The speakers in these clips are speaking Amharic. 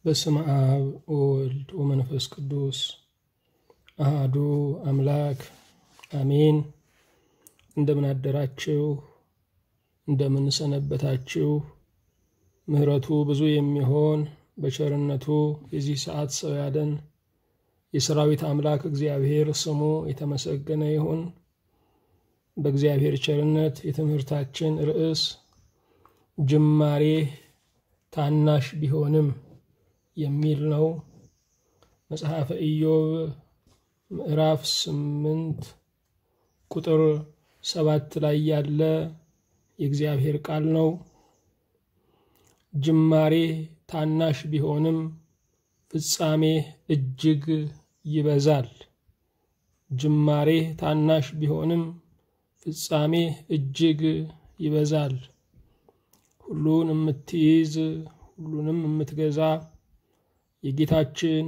በስመ አብ ወወልድ ወመንፈስ ቅዱስ አሐዱ አምላክ አሜን። እንደምን አደራችሁ? እንደምን ሰነበታችሁ? ምህረቱ ብዙ የሚሆን በቸርነቱ የዚህ ሰዓት ሰው ያደን የሰራዊት አምላክ እግዚአብሔር ስሙ የተመሰገነ ይሁን። በእግዚአብሔር ቸርነት የትምህርታችን ርዕስ ጅማሬ ታናሽ ቢሆንም የሚል ነው። መጽሐፈ ኢዮብ ምዕራፍ 8 ቁጥር 7 ላይ ያለ የእግዚአብሔር ቃል ነው። ጅማሬ ታናሽ ቢሆንም ፍጻሜ እጅግ ይበዛል። ጅማሬ ታናሽ ቢሆንም ፍጻሜ እጅግ ይበዛል። ሁሉን የምትይዝ ሁሉንም የምትገዛ የጌታችን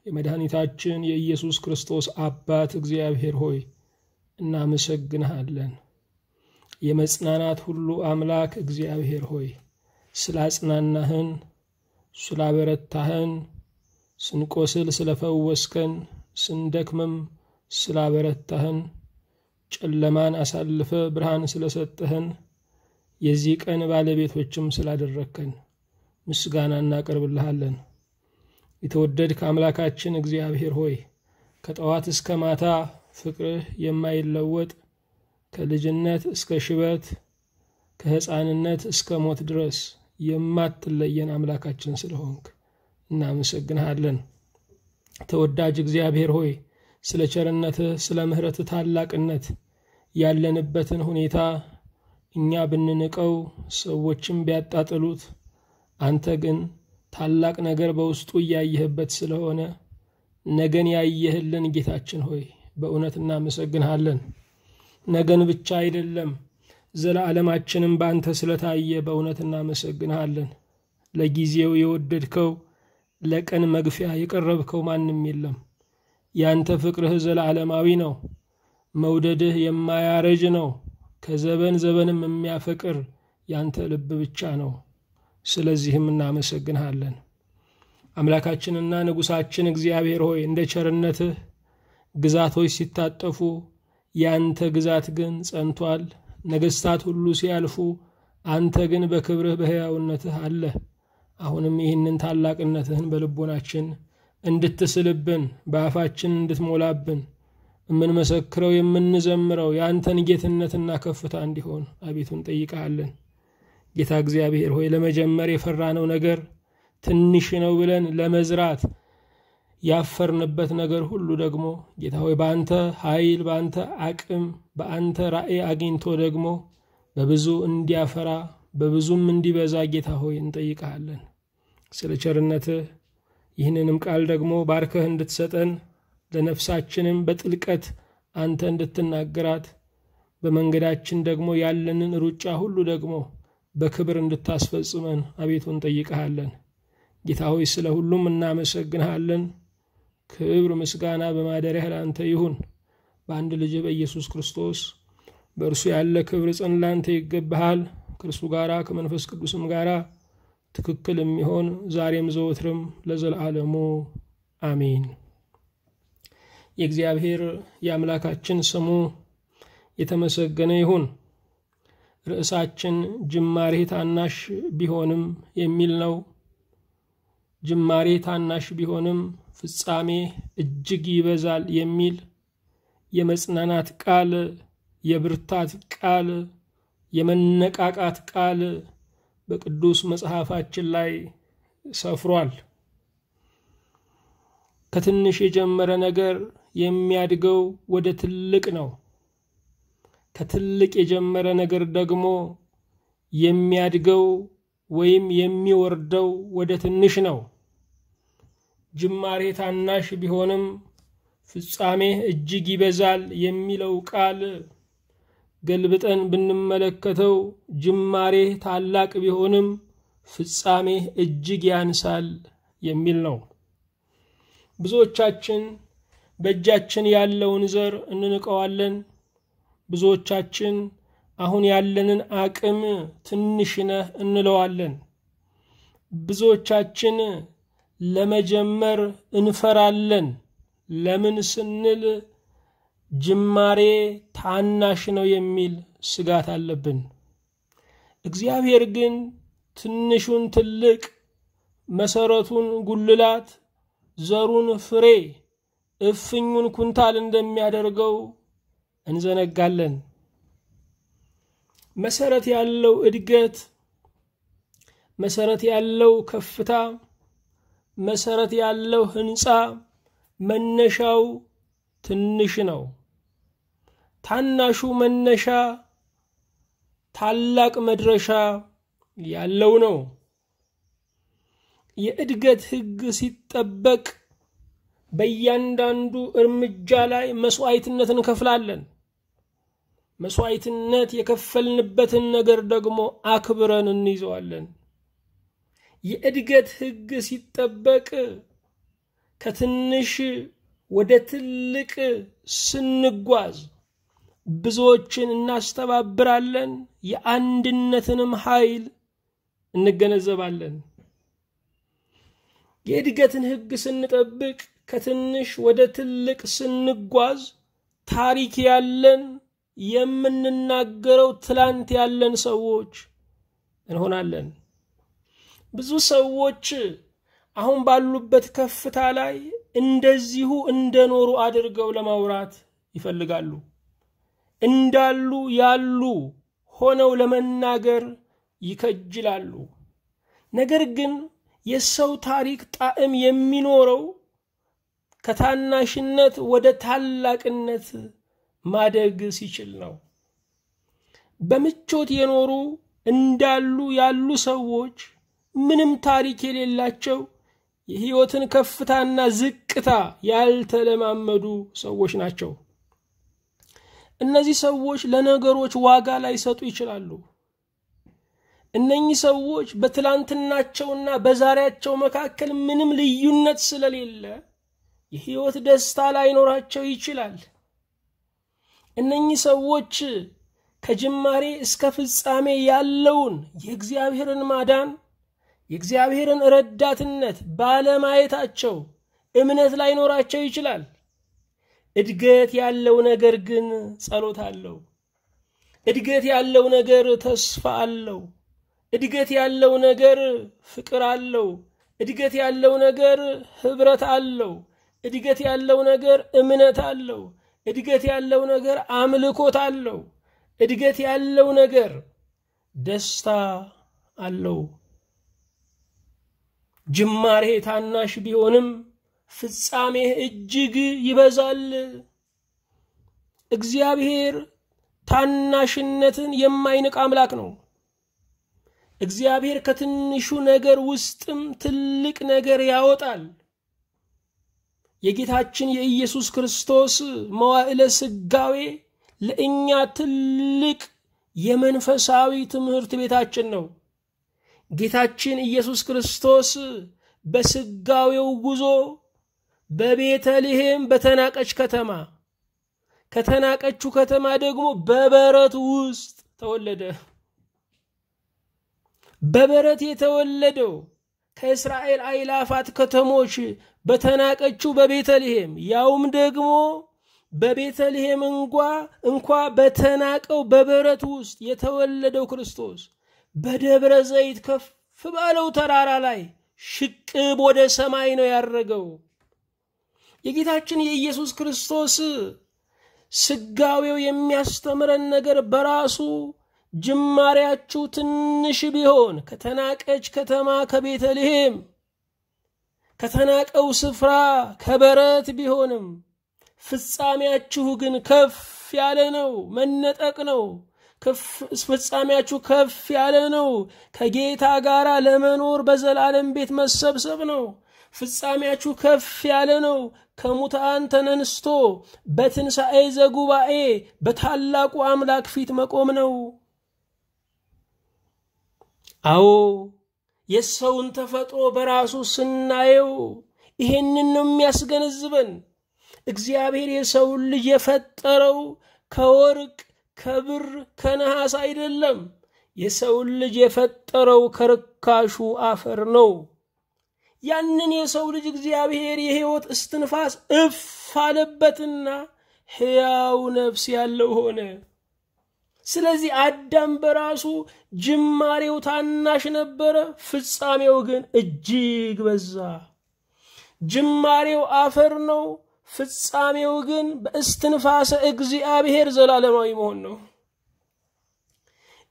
የመድኃኒታችን የኢየሱስ ክርስቶስ አባት እግዚአብሔር ሆይ እናመሰግንሃለን። የመጽናናት ሁሉ አምላክ እግዚአብሔር ሆይ ስላጽናናህን፣ ስላበረታህን፣ ስንቆስል ስለፈወስከን፣ ስንደክምም ስላበረታህን፣ ጨለማን አሳልፈ ብርሃን ስለሰጠህን፣ የዚህ ቀን ባለቤቶችም ስላደረከን ምስጋና እናቀርብልሃለን። የተወደድክ አምላካችን እግዚአብሔር ሆይ ከጠዋት እስከ ማታ ፍቅርህ የማይለወጥ ከልጅነት እስከ ሽበት ከሕፃንነት እስከ ሞት ድረስ የማትለየን አምላካችን ስለሆንክ እናመሰግንሃለን። ተወዳጅ እግዚአብሔር ሆይ ስለ ቸርነትህ ስለ ምሕረትህ ታላቅነት ያለንበትን ሁኔታ እኛ ብንንቀው ሰዎችም ቢያጣጥሉት አንተ ግን ታላቅ ነገር በውስጡ ያየህበት ስለሆነ ነገን ያየህልን ጌታችን ሆይ በእውነት እናመሰግንሃለን። ነገን ብቻ አይደለም ዘላለማችንም በአንተ ስለታየ በእውነት እናመሰግንሃለን። ለጊዜው የወደድከው ለቀን መግፊያ የቀረብከው ማንም የለም። ያንተ ፍቅርህ ዘላለማዊ ነው። መውደድህ የማያረጅ ነው። ከዘበን ዘበንም የሚያፈቅር ያንተ ልብ ብቻ ነው። ስለዚህም እናመሰግንሃለን። አምላካችንና ንጉሳችን እግዚአብሔር ሆይ እንደ ቸርነትህ ግዛቶች ሲታጠፉ ያንተ ግዛት ግን ጸንቷል። ነገስታት ሁሉ ሲያልፉ አንተ ግን በክብርህ በሕያውነትህ አለ። አሁንም ይህንን ታላቅነትህን በልቦናችን እንድትስልብን በአፋችን እንድትሞላብን የምንመሰክረው የምንዘምረው ያንተን ጌትነትና ከፍታ እንዲሆን አቤቱ እንጠይቃለን። ጌታ እግዚአብሔር ሆይ ለመጀመር የፈራነው ነገር ትንሽ ነው ብለን ለመዝራት ያፈርንበት ነገር ሁሉ ደግሞ ጌታ ሆይ በአንተ ኃይል በአንተ አቅም በአንተ ራእይ አግኝቶ ደግሞ በብዙ እንዲያፈራ በብዙም እንዲበዛ ጌታ ሆይ እንጠይቃለን። ስለ ቸርነትህ ይህንንም ቃል ደግሞ ባርከህ እንድትሰጠን ለነፍሳችንም በጥልቀት አንተ እንድትናገራት በመንገዳችን ደግሞ ያለንን ሩጫ ሁሉ ደግሞ በክብር እንድታስፈጽመን አቤቱ እንጠይቃለን። ጌታ ሆይ ስለ ሁሉም እናመሰግንሃለን። ክብር ምስጋና በማደሪያህ ላንተ ይሁን። በአንድ ልጅ በኢየሱስ ክርስቶስ በእርሱ ያለ ክብር ጽን ላንተ ይገባሃል። ከእርሱ ጋራ ከመንፈስ ቅዱስም ጋራ ትክክል የሚሆን ዛሬም ዘወትርም ለዘላለሙ አሜን። የእግዚአብሔር የአምላካችን ስሙ የተመሰገነ ይሁን። ርዕሳችን ጅማሬ ታናሽ ቢሆንም የሚል ነው። ጅማሬ ታናሽ ቢሆንም ፍጻሜ እጅግ ይበዛል የሚል የመጽናናት ቃል፣ የብርታት ቃል፣ የመነቃቃት ቃል በቅዱስ መጽሐፋችን ላይ ሰፍሯል። ከትንሽ የጀመረ ነገር የሚያድገው ወደ ትልቅ ነው። ከትልቅ የጀመረ ነገር ደግሞ የሚያድገው ወይም የሚወርደው ወደ ትንሽ ነው። ጅማሬ ታናሽ ቢሆንም ፍጻሜ እጅግ ይበዛል የሚለው ቃል ገልብጠን ብንመለከተው ጅማሬ ታላቅ ቢሆንም ፍጻሜ እጅግ ያንሳል የሚል ነው። ብዙዎቻችን በእጃችን ያለውን ዘር እንንቀዋለን። ብዙዎቻችን አሁን ያለንን አቅም ትንሽ ነህ እንለዋለን። ብዙዎቻችን ለመጀመር እንፈራለን። ለምን ስንል ጅማሬ ታናሽ ነው የሚል ስጋት አለብን። እግዚአብሔር ግን ትንሹን ትልቅ፣ መሰረቱን ጉልላት፣ ዘሩን ፍሬ፣ እፍኙን ኩንታል እንደሚያደርገው እንዘነጋለን። መሰረት ያለው እድገት፣ መሰረት ያለው ከፍታ፣ መሰረት ያለው ህንጻ መነሻው ትንሽ ነው። ታናሹ መነሻ ታላቅ መድረሻ ያለው ነው። የእድገት ህግ ሲጠበቅ በእያንዳንዱ እርምጃ ላይ መስዋዕትነትን እንከፍላለን። መስዋዕትነት የከፈልንበትን ነገር ደግሞ አክብረን እንይዘዋለን። የእድገት ህግ ሲጠበቅ ከትንሽ ወደ ትልቅ ስንጓዝ ብዙዎችን እናስተባብራለን፣ የአንድነትንም ኃይል እንገነዘባለን። የእድገትን ህግ ስንጠብቅ ከትንሽ ወደ ትልቅ ስንጓዝ ታሪክ ያለን፣ የምንናገረው ትላንት ያለን ሰዎች እንሆናለን። ብዙ ሰዎች አሁን ባሉበት ከፍታ ላይ እንደዚሁ እንደኖሩ አድርገው ለማውራት ይፈልጋሉ። እንዳሉ ያሉ ሆነው ለመናገር ይከጅላሉ። ነገር ግን የሰው ታሪክ ጣዕም የሚኖረው ከታናሽነት ወደ ታላቅነት ማደግ ሲችል ነው። በምቾት የኖሩ እንዳሉ ያሉ ሰዎች ምንም ታሪክ የሌላቸው የህይወትን ከፍታና ዝቅታ ያልተለማመዱ ሰዎች ናቸው። እነዚህ ሰዎች ለነገሮች ዋጋ ላይሰጡ ይችላሉ። እነኚህ ሰዎች በትላንትናቸውና በዛሬያቸው መካከል ምንም ልዩነት ስለሌለ የህይወት ደስታ ላይኖራቸው ይችላል። እነኚህ ሰዎች ከጅማሬ እስከ ፍጻሜ ያለውን የእግዚአብሔርን ማዳን፣ የእግዚአብሔርን ረዳትነት ባለማየታቸው እምነት ላይኖራቸው ይችላል። እድገት ያለው ነገር ግን ጸሎት አለው። እድገት ያለው ነገር ተስፋ አለው። እድገት ያለው ነገር ፍቅር አለው። እድገት ያለው ነገር ህብረት አለው። እድገት ያለው ነገር እምነት አለው። እድገት ያለው ነገር አምልኮት አለው። እድገት ያለው ነገር ደስታ አለው። ጅማሬ ታናሽ ቢሆንም ፍጻሜ እጅግ ይበዛል። እግዚአብሔር ታናሽነትን የማይንቅ አምላክ ነው። እግዚአብሔር ከትንሹ ነገር ውስጥም ትልቅ ነገር ያወጣል። የጌታችን የኢየሱስ ክርስቶስ መዋዕለ ስጋዌ ለእኛ ትልቅ የመንፈሳዊ ትምህርት ቤታችን ነው። ጌታችን ኢየሱስ ክርስቶስ በስጋዌው ጉዞ በቤተልሔም በተናቀች ከተማ፣ ከተናቀችው ከተማ ደግሞ በበረት ውስጥ ተወለደ። በበረት የተወለደው ከእስራኤል አእላፋት ከተሞች በተናቀችው በቤተልሔም፣ ያውም ደግሞ በቤተልሔም እንኳ በተናቀው በበረት ውስጥ የተወለደው ክርስቶስ በደብረ ዘይት ከፍ ባለው ተራራ ላይ ሽቅብ ወደ ሰማይ ነው ያረገው። የጌታችን የኢየሱስ ክርስቶስ ስጋዌው የሚያስተምረን ነገር በራሱ ጅማሬያችሁ ትንሽ ቢሆን ከተናቀች ከተማ ከቤተልሔም ከተናቀው ስፍራ ከበረት ቢሆንም ፍጻሜያችሁ ግን ከፍ ያለ ነው፣ መነጠቅ ነው። ፍጻሜያችሁ ከፍ ያለ ነው፣ ከጌታ ጋር ለመኖር በዘላለም ቤት መሰብሰብ ነው። ፍጻሜያችሁ ከፍ ያለ ነው፣ ከሙታን ተነስቶ በትንሣኤ ዘጉባኤ በታላቁ አምላክ ፊት መቆም ነው። አዎ የሰውን ተፈጥሮ በራሱ ስናየው ይሄንን ነው የሚያስገነዝበን። እግዚአብሔር የሰውን ልጅ የፈጠረው ከወርቅ ከብር ከነሐስ አይደለም። የሰውን ልጅ የፈጠረው ከርካሹ አፈር ነው። ያንን የሰው ልጅ እግዚአብሔር የሕይወት እስትንፋስ እፍ አለበትና ሕያው ነፍስ ያለው ሆነ። ስለዚህ አዳም በራሱ ጅማሬው ታናሽ ነበረ፣ ፍጻሜው ግን እጅግ በዛ። ጅማሬው አፈር ነው፣ ፍጻሜው ግን በእስትንፋሰ እግዚአብሔር ዘላለማዊ መሆን ነው።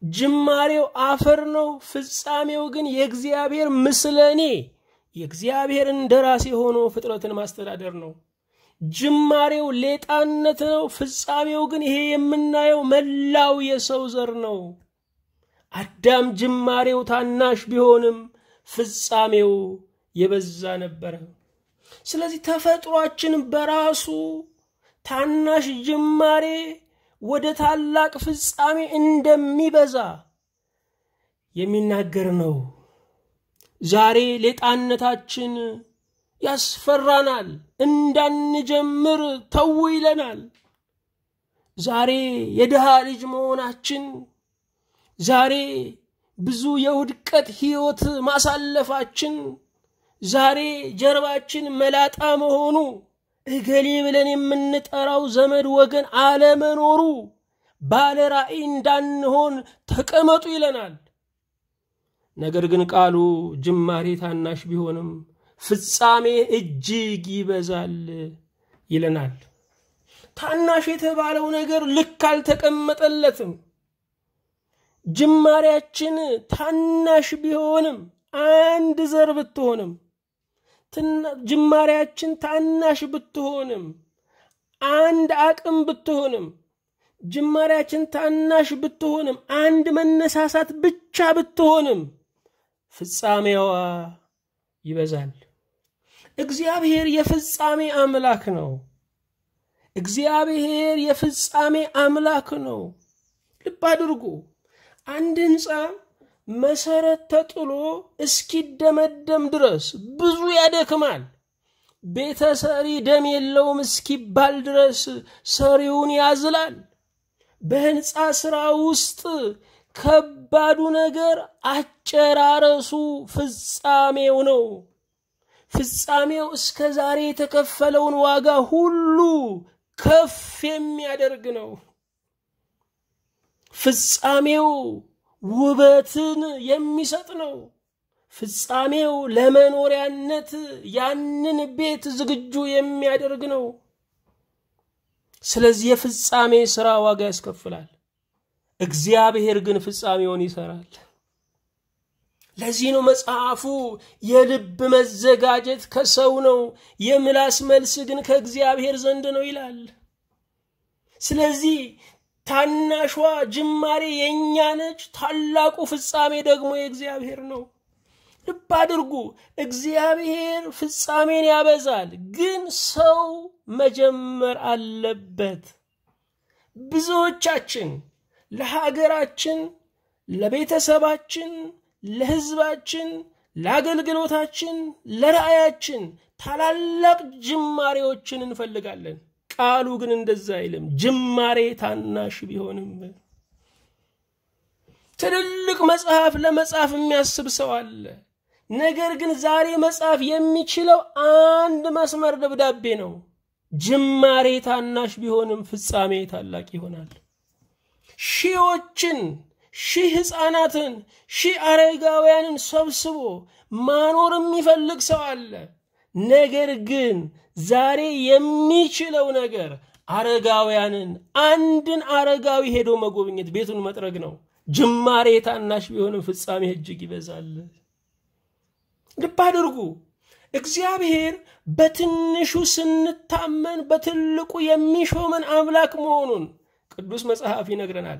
ጅማሬው አፈር ነው፣ ፍጻሜው ግን የእግዚአብሔር ምስለኔ የእግዚአብሔር እንደራሴ ሆኖ ፍጥረትን ማስተዳደር ነው። ጅማሬው ሌጣነት ነው፣ ፍጻሜው ግን ይሄ የምናየው መላው የሰው ዘር ነው። አዳም ጅማሬው ታናሽ ቢሆንም ፍጻሜው የበዛ ነበረ። ስለዚህ ተፈጥሯችን በራሱ ታናሽ ጅማሬ ወደ ታላቅ ፍጻሜ እንደሚበዛ የሚናገር ነው። ዛሬ ሌጣነታችን ያስፈራናል፣ እንዳንጀምር ተው ይለናል። ዛሬ የድሃ ልጅ መሆናችን፣ ዛሬ ብዙ የውድቀት ሕይወት ማሳለፋችን፣ ዛሬ ጀርባችን መላጣ መሆኑ፣ እገሌ ብለን የምንጠራው ዘመድ ወገን አለመኖሩ ባለ ራእይ እንዳንሆን ተቀመጡ ይለናል። ነገር ግን ቃሉ ጅማሬ ታናሽ ቢሆንም ፍጻሜ እጅግ ይበዛል ይለናል። ታናሽ የተባለው ነገር ልክ አልተቀመጠለትም። ጅማሬያችን ታናሽ ቢሆንም አንድ ዘር ብትሆንም፣ ጅማሬያችን ታናሽ ብትሆንም አንድ አቅም ብትሆንም፣ ጅማሬያችን ታናሽ ብትሆንም አንድ መነሳሳት ብቻ ብትሆንም ፍጻሜዋ ይበዛል። እግዚአብሔር የፍጻሜ አምላክ ነው። እግዚአብሔር የፍጻሜ አምላክ ነው። ልብ አድርጉ። አንድ ሕንፃ መሰረት ተጥሎ እስኪደመደም ድረስ ብዙ ያደክማል። ቤተ ሰሪ ደም የለውም እስኪባል ድረስ ሰሪውን ያዝላል። በሕንፃ ሥራ ውስጥ ከባዱ ነገር አጨራረሱ ፍጻሜው ነው። ፍጻሜው እስከ ዛሬ የተከፈለውን ዋጋ ሁሉ ከፍ የሚያደርግ ነው። ፍጻሜው ውበትን የሚሰጥ ነው። ፍጻሜው ለመኖሪያነት ያንን ቤት ዝግጁ የሚያደርግ ነው። ስለዚህ የፍጻሜ ሥራ ዋጋ ያስከፍላል። እግዚአብሔር ግን ፍጻሜውን ይሰራል። ለዚህ ነው መጽሐፉ የልብ መዘጋጀት ከሰው ነው፣ የምላስ መልስ ግን ከእግዚአብሔር ዘንድ ነው ይላል። ስለዚህ ታናሿ ጅማሬ የኛ ነች፣ ታላቁ ፍጻሜ ደግሞ የእግዚአብሔር ነው። ልብ አድርጉ። እግዚአብሔር ፍጻሜን ያበዛል፣ ግን ሰው መጀመር አለበት። ብዙዎቻችን ለሀገራችን፣ ለቤተሰባችን፣ ለሕዝባችን፣ ለአገልግሎታችን፣ ለራእያችን ታላላቅ ጅማሬዎችን እንፈልጋለን። ቃሉ ግን እንደዛ አይልም። ጅማሬ ታናሽ ቢሆንም ትልልቅ መጽሐፍ ለመጻፍ የሚያስብ ሰው አለ። ነገር ግን ዛሬ መጽሐፍ የሚችለው አንድ መስመር ደብዳቤ ነው። ጅማሬ ታናሽ ቢሆንም ፍጻሜ ታላቅ ይሆናል። ሺዎችን፣ ሺህ ሕፃናትን፣ ሺህ አረጋውያንን ሰብስቦ ማኖር የሚፈልግ ሰው አለ። ነገር ግን ዛሬ የሚችለው ነገር አረጋውያንን፣ አንድን አረጋዊ ሄዶ መጎብኘት፣ ቤቱን መጥረግ ነው። ጅማሬ ታናሽ ቢሆንም ፍጻሜ እጅግ ይበዛል። ልብ አድርጉ። እግዚአብሔር በትንሹ ስንታመን በትልቁ የሚሾመን አምላክ መሆኑን ቅዱስ መጽሐፍ ይነግረናል።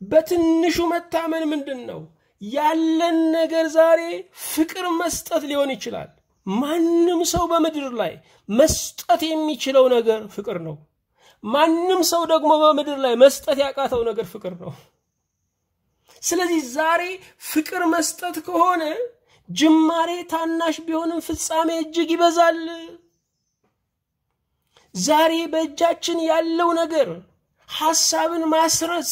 በትንሹ መታመን ምንድነው? ያለን ነገር ዛሬ ፍቅር መስጠት ሊሆን ይችላል። ማንም ሰው በምድር ላይ መስጠት የሚችለው ነገር ፍቅር ነው። ማንም ሰው ደግሞ በምድር ላይ መስጠት ያቃተው ነገር ፍቅር ነው። ስለዚህ ዛሬ ፍቅር መስጠት ከሆነ ጅማሬ ታናሽ ቢሆንም ፍጻሜ እጅግ ይበዛል። ዛሬ በእጃችን ያለው ነገር ሐሳብን ማስረጽ፣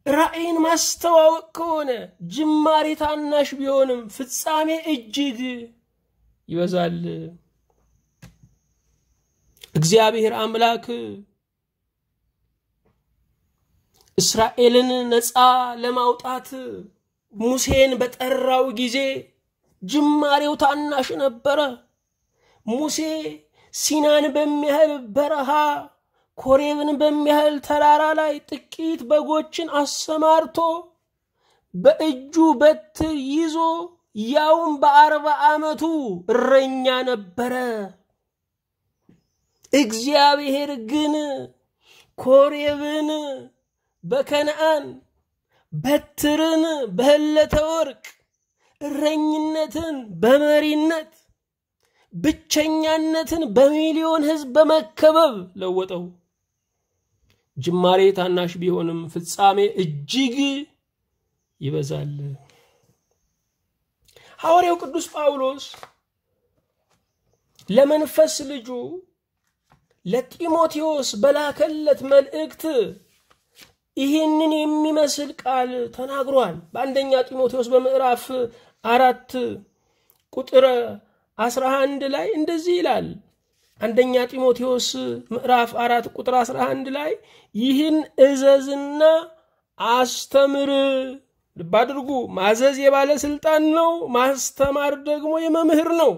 ራእይን ማስተዋወቅ ከሆነ ጅማሬ ታናሽ ቢሆንም ፍጻሜ እጅግ ይበዛል። እግዚአብሔር አምላክ እስራኤልን ነፃ ለማውጣት ሙሴን በጠራው ጊዜ ጅማሬው ታናሽ ነበረ። ሙሴ ሲናን በሚያህል በረሃ ኮሬብን በሚያህል ተራራ ላይ ጥቂት በጎችን አሰማርቶ በእጁ በትር ይዞ ያውም በ40 ዓመቱ እረኛ ነበረ። እግዚአብሔር ግን ኮሬብን በከነዓን በትርን በህለተ ወርቅ እረኝነትን በመሪነት ብቸኛነትን በሚሊዮን ህዝብ በመከበብ ለወጠው። ጅማሬ ታናሽ ቢሆንም ፍጻሜ እጅግ ይበዛል። ሐዋርያው ቅዱስ ጳውሎስ ለመንፈስ ልጁ ለጢሞቴዎስ በላከለት መልእክት ይህንን የሚመስል ቃል ተናግሯል። በአንደኛ ጢሞቴዎስ በምዕራፍ 4 ቁጥር 11 ላይ እንደዚህ ይላል። አንደኛ ጢሞቴዎስ ምዕራፍ 4 ቁጥር 11 ላይ ይህን እዘዝና አስተምር። ልብ አድርጉ፣ ማዘዝ የባለስልጣን ነው፣ ማስተማር ደግሞ የመምህር ነው።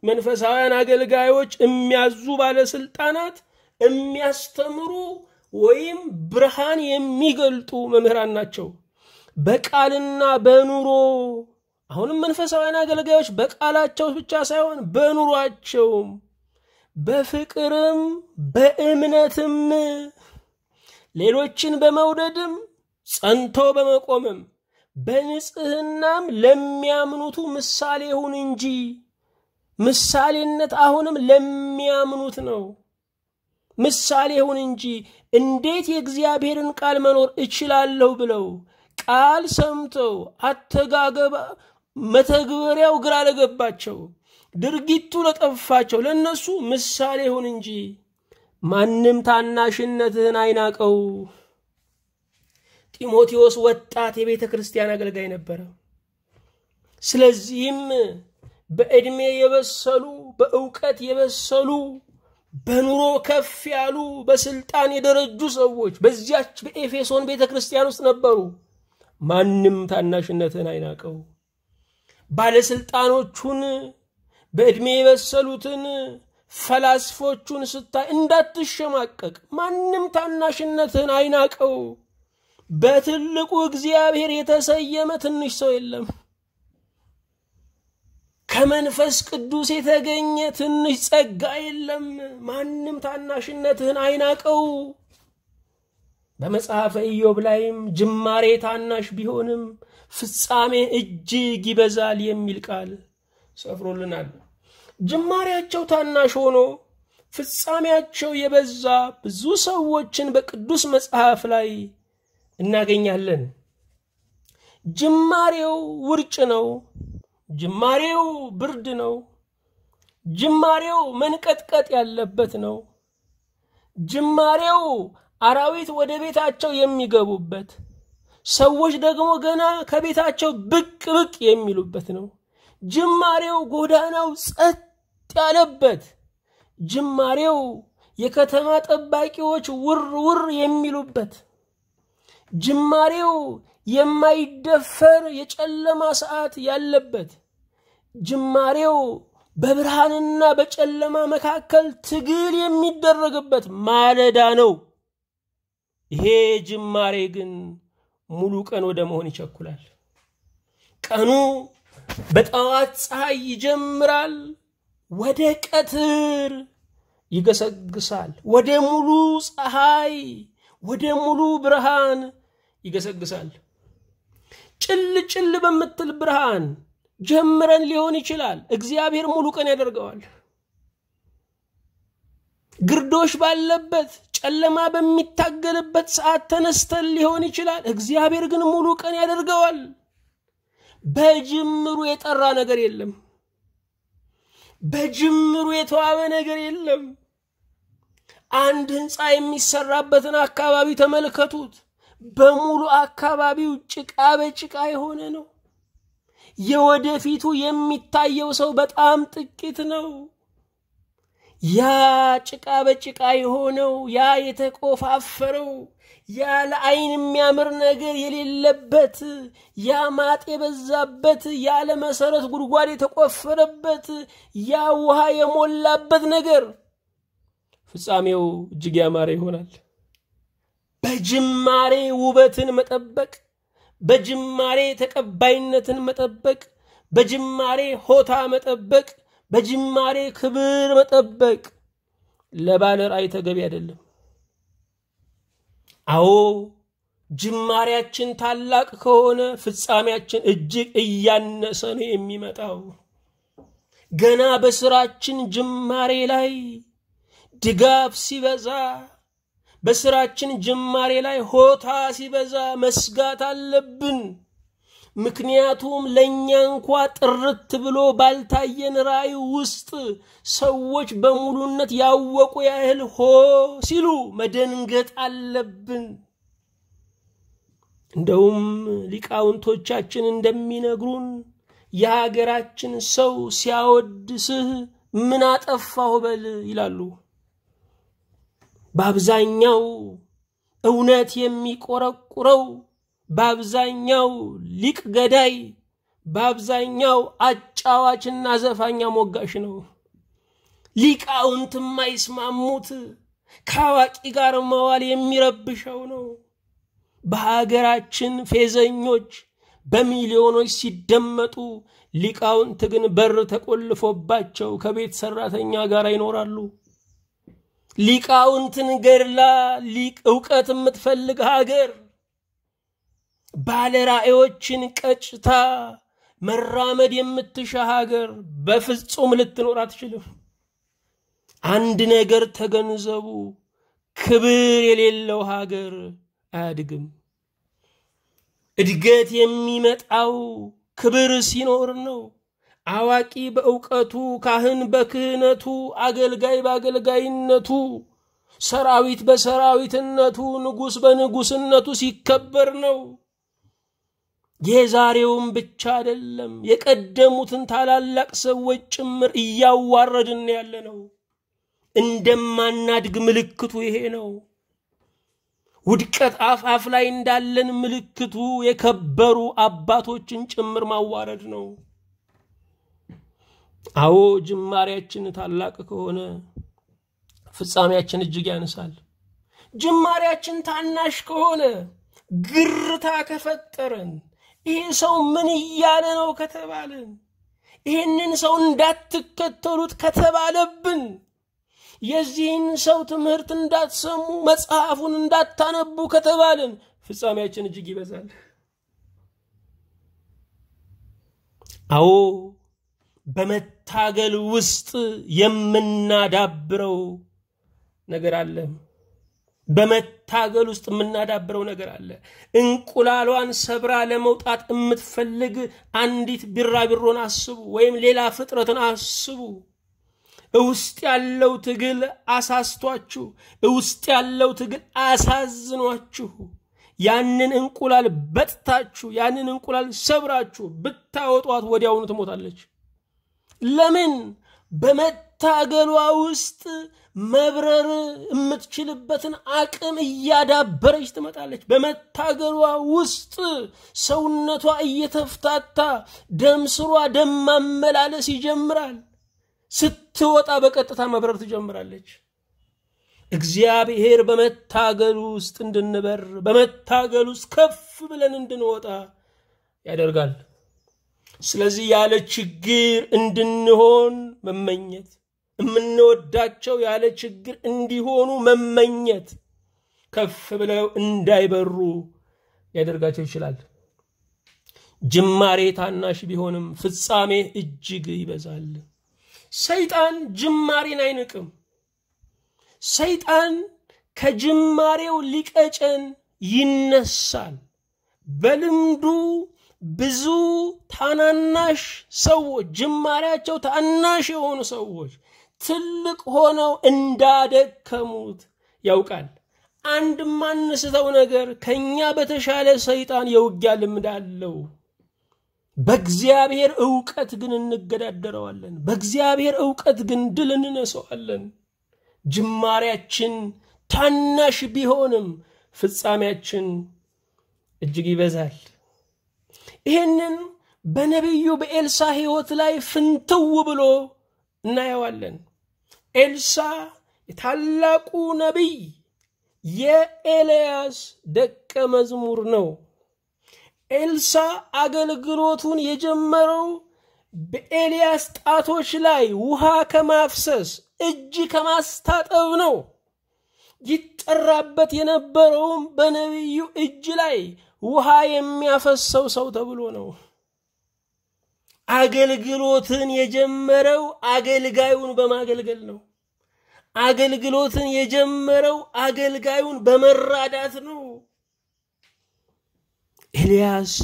መንፈሳውያን አገልጋዮች የሚያዙ ባለስልጣናት የሚያስተምሩ ወይም ብርሃን የሚገልጡ መምህራን ናቸው። በቃልና በኑሮ አሁንም መንፈሳውያን አገልጋዮች በቃላቸው ብቻ ሳይሆን በኑሯቸው በፍቅርም በእምነትም ሌሎችን በመውደድም ጸንቶ በመቆምም በንጽህናም ለሚያምኑቱ ምሳሌ ይሁን እንጂ ምሳሌነት አሁንም ለሚያምኑት ነው። ምሳሌ ይሁን እንጂ እንዴት የእግዚአብሔርን ቃል መኖር እችላለሁ ብለው ቃል ሰምተው አተጋገባ መተግበሪያው ግራ ለገባቸው ድርጊቱ ለጠፋቸው ለነሱ ምሳሌ ይሁን እንጂ ማንም ታናሽነትህን አይናቀው። ጢሞቴዎስ ወጣት የቤተ ክርስቲያን አገልጋይ ነበር። ስለዚህም በእድሜ የበሰሉ በእውቀት የበሰሉ በኑሮ ከፍ ያሉ በስልጣን የደረጁ ሰዎች በዚያች በኤፌሶን ቤተ ክርስቲያን ውስጥ ነበሩ። ማንም ታናሽነትን አይናቀው። ባለስልጣኖቹን በእድሜ የበሰሉትን ፈላስፎቹን ስታይ እንዳትሸማቀቅ። ማንም ታናሽነትን አይናቀው። በትልቁ እግዚአብሔር የተሰየመ ትንሽ ሰው የለም። ከመንፈስ ቅዱስ የተገኘ ትንሽ ጸጋ የለም። ማንም ታናሽነትን አይናቀው። በመጽሐፈ ኢዮብ ላይም ጅማሬ ታናሽ ቢሆንም ፍጻሜ እጅግ ይበዛል የሚል ቃል ሰፍሮልናል። ጅማሬያቸው ታናሽ ሆኖ ፍጻሜያቸው የበዛ ብዙ ሰዎችን በቅዱስ መጽሐፍ ላይ እናገኛለን። ጅማሬው ውርጭ ነው። ጅማሬው ብርድ ነው። ጅማሬው መንቀጥቀጥ ያለበት ነው። ጅማሬው አራዊት ወደ ቤታቸው የሚገቡበት፣ ሰዎች ደግሞ ገና ከቤታቸው ብቅ የሚሉበት ነው። ጅማሬው ጎዳናው ጸጥ ያለበት፣ ጅማሬው የከተማ ጠባቂዎች ውር የሚሉበት፣ ጅማሬው የማይደፈር የጨለማ ሰዓት ያለበት፣ ጅማሬው በብርሃንና በጨለማ መካከል ትግል የሚደረግበት ማለዳ ነው። ይሄ ጅማሬ ግን ሙሉ ቀን ወደ መሆን ይቸኩላል። ቀኑ በጠዋት ፀሐይ ይጀምራል፣ ወደ ቀትር ይገሰግሳል። ወደ ሙሉ ፀሐይ ወደ ሙሉ ብርሃን ይገሰግሳል። ጭል በመትል ብርሃን ጀምረን ሊሆን ይችላል፣ እግዚአብሔር ሙሉ ቀን ያደርገዋል። ግርዶሽ ባለበት ጨለማ በሚታገልበት ሰዓት ተነስተን ሊሆን ይችላል፣ እግዚአብሔር ግን ሙሉ ቀን ያደርገዋል። በጅምሩ የጠራ ነገር የለም። በጅምሩ የተዋበ ነገር የለም። አንድ ህንፃ የሚሰራበትን አካባቢ ተመልከቱት። በሙሉ አካባቢው ጭቃ በጭቃ የሆነ ነው። የወደፊቱ የሚታየው ሰው በጣም ጥቂት ነው። ያ ጭቃ በጭቃ የሆነው ያ የተቆፋፈረው ያ ለዓይን የሚያምር ነገር የሌለበት ያ ማጥ የበዛበት ያ ለመሰረት ጉድጓድ የተቆፈረበት ያ ውሃ የሞላበት ነገር ፍጻሜው እጅግ ያማረ ይሆናል። በጅማሬ ውበትን መጠበቅ፣ በጅማሬ ተቀባይነትን መጠበቅ፣ በጅማሬ ሆታ መጠበቅ፣ በጅማሬ ክብር መጠበቅ ለባለ ራእይ ተገቢ አይደለም። አዎ ጅማሬያችን ታላቅ ከሆነ ፍጻሜያችን እጅግ እያነሰ ነው የሚመጣው። ገና በስራችን ጅማሬ ላይ ድጋፍ ሲበዛ፣ በስራችን ጅማሬ ላይ ሆታ ሲበዛ መስጋት አለብን። ምክንያቱም ለኛ እንኳን ጥርት ብሎ ባልታየን ራእይ ውስጥ ሰዎች በሙሉነት ያወቁ ያህል ሆ ሲሉ መደንገጥ አለብን። እንደውም ሊቃውንቶቻችን እንደሚነግሩን የሀገራችን ሰው ሲያወድስህ ምን አጠፋው በል ይላሉ። በአብዛኛው እውነት የሚቆረቁረው፣ በአብዛኛው ሊቅ ገዳይ፣ በአብዛኛው አጫዋችና ዘፋኛ ሞጋሽ ነው። ሊቃውንት የማይስማሙት ከአዋቂ ጋር መዋል የሚረብሸው ነው። በሀገራችን ፌዘኞች በሚሊዮኖች ሲደመጡ፣ ሊቃውንት ግን በር ተቆልፎባቸው ከቤት ሰራተኛ ጋር ይኖራሉ። ሊቃውንትን ገድላ ሊቅ ዕውቀት የምትፈልግ ሀገር ባለ ራእዮችን ቀጭታ መራመድ የምትሻ ሀገር በፍጹም ልትኖር አትችልም። አንድ ነገር ተገንዘቡ፣ ክብር የሌለው ሀገር አያድግም። እድገት የሚመጣው ክብር ሲኖር ነው። አዋቂ በዕውቀቱ፣ ካህን በክህነቱ፣ አገልጋይ በአገልጋይነቱ፣ ሰራዊት በሰራዊትነቱ፣ ንጉስ በንጉስነቱ ሲከበር ነው። የዛሬውም ብቻ አይደለም፣ የቀደሙትን ታላላቅ ሰዎች ጭምር እያዋረድን ያለነው። እንደማናድግ ምልክቱ ይሄ ነው። ውድቀት አፋፍ ላይ እንዳለን ምልክቱ የከበሩ አባቶችን ጭምር ማዋረድ ነው። አዎ ጅማሬያችን ታላቅ ከሆነ ፍጻሜያችን እጅግ ያንሳል። ጅማሬያችን ታናሽ ከሆነ ግርታ ከፈጠረን፣ ይሄ ሰው ምን እያለ ነው ከተባለን፣ ይሄንን ሰው እንዳትከተሉት ከተባለብን፣ የዚህን ሰው ትምህርት እንዳትሰሙ መጽሐፉን እንዳታነቡ ከተባለን ፍጻሜያችን እጅግ ይበዛል። አዎ በመታገል ውስጥ የምናዳብረው ነገር አለ። በመታገል ውስጥ የምናዳብረው ነገር አለ። እንቁላሏን ሰብራ ለመውጣት የምትፈልግ አንዲት ቢራቢሮን አስቡ፣ ወይም ሌላ ፍጥረትን አስቡ። ውስጥ ያለው ትግል አሳስቷችሁ፣ ውስጥ ያለው ትግል አሳዝኗችሁ ያንን እንቁላል በጥታችሁ፣ ያንን እንቁላል ሰብራችሁ ብታወጧት ወዲያውኑ ትሞታለች። ለምን? በመታገሏ ውስጥ መብረር የምትችልበትን አቅም እያዳበረች ትመጣለች። በመታገሏ ውስጥ ሰውነቷ እየተፍታታ ደም ስሯ ደም ማመላለስ ይጀምራል። ስትወጣ በቀጥታ መብረር ትጀምራለች። እግዚአብሔር በመታገል ውስጥ እንድንበር፣ በመታገል ውስጥ ከፍ ብለን እንድንወጣ ያደርጋል። ስለዚህ ያለ ችግር እንድንሆን መመኘት፣ የምንወዳቸው ያለ ችግር እንዲሆኑ መመኘት ከፍ ብለው እንዳይበሩ ያደርጋቸው ይችላል። ጅማሬ ታናሽ ቢሆንም ፍጻሜ እጅግ ይበዛል። ሰይጣን ጅማሬን አይንቅም። ሰይጣን ከጅማሬው ሊቀጨን ይነሳል። በልምዱ ብዙ ታናናሽ ሰዎች፣ ጅማሬያቸው ታናሽ የሆኑ ሰዎች ትልቅ ሆነው እንዳደከሙት ያውቃል። አንድ ማንስተው ነገር ከኛ በተሻለ ሰይጣን የውጊያ ልምድ አለው። በእግዚአብሔር ዕውቀት ግን እንገዳደረዋለን። በእግዚአብሔር ዕውቀት ግን ድል እንነሳዋለን። ጅማሬያችን ታናሽ ቢሆንም ፍጻሜያችን እጅግ ይበዛል። ይሄንን በነብዩ በኤልሳ ሕይወት ላይ ፍንትው ብሎ እናየዋለን። ኤልሳ የታላቁ ነቢይ የኤልያስ ደቀ መዝሙር ነው። ኤልሳ አገልግሎቱን የጀመረው በኤልያስ ጣቶች ላይ ውሃ ከማፍሰስ እጅ ከማስታጠብ ነው። ይጠራበት የነበረውም በነብዩ እጅ ላይ ውሃ የሚያፈሰው ሰው ተብሎ ነው። አገልግሎትን የጀመረው አገልጋዩን በማገልገል ነው። አገልግሎትን የጀመረው አገልጋዩን በመራዳት ነው። ኤልያስ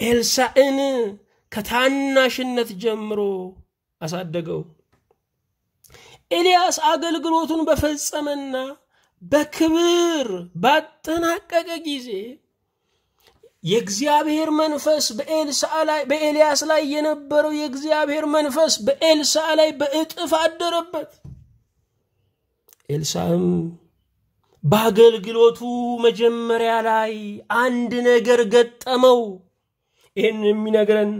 ኤልሳዕን ከታናሽነት ጀምሮ አሳደገው። ኤልያስ አገልግሎቱን በፈጸመና በክብር ባጠናቀቀ ጊዜ የእግዚአብሔር መንፈስ በኤልያስ ላይ የነበረው የእግዚአብሔር መንፈስ በኤልሳዕ ላይ በእጥፍ አደረበት። ኤልሳዕም በአገልግሎቱ መጀመሪያ ላይ አንድ ነገር ገጠመው። ይህን የሚነግረን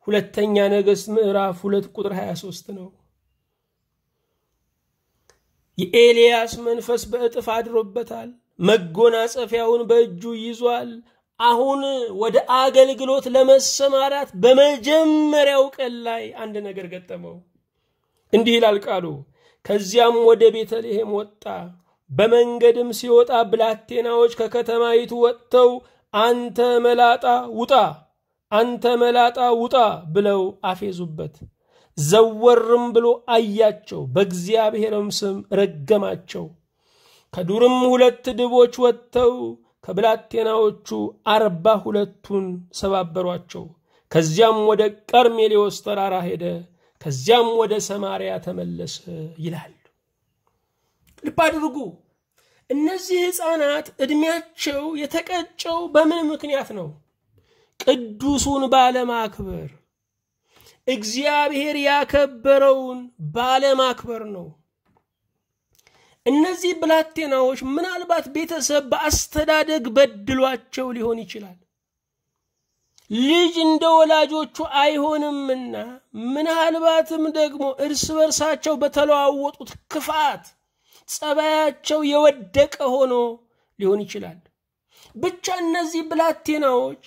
ሁለተኛ ነገሥት ምዕራፍ 2 ቁጥር 23 ነው። የኤልያስ መንፈስ በእጥፍ አድሮበታል። መጎናጸፊያውን በእጁ ይዟል። አሁን ወደ አገልግሎት ለመሰማራት በመጀመሪያው ቀን ላይ አንድ ነገር ገጠመው። እንዲህ ይላል ቃሉ፣ ከዚያም ወደ ቤተልሔም ወጣ። በመንገድም ሲወጣ ብላቴናዎች ከከተማይቱ ወጥተው አንተ መላጣ ውጣ፣ አንተ መላጣ ውጣ ብለው አፌዙበት። ዘወርም ብሎ አያቸው፣ በእግዚአብሔርም ስም ረገማቸው። ከዱርም 2 ድቦች ወጥተው ከብላቴናዎቹ 42ቱን ሰባበሯቸው። ከዚያም ወደ ቀርሜሌዎስ ተራራ ሄደ፣ ከዚያም ወደ ሰማርያ ተመለሰ ይላል። ልብ አድርጉ። እነዚህ ሕፃናት እድሜያቸው የተቀጨው በምን ምክንያት ነው? ቅዱሱን ባለማክበር፣ እግዚአብሔር ያከበረውን ባለማክበር ነው። እነዚህ ብላቴናዎች ምናልባት ቤተሰብ በአስተዳደግ በድሏቸው ሊሆን ይችላል። ልጅ እንደ ወላጆቹ አይሆንምና ምናልባትም ደግሞ እርስ በርሳቸው በተለዋወጡት ክፋት ጸባያቸው የወደቀ ሆኖ ሊሆን ይችላል። ብቻ እነዚህ ብላቴናዎች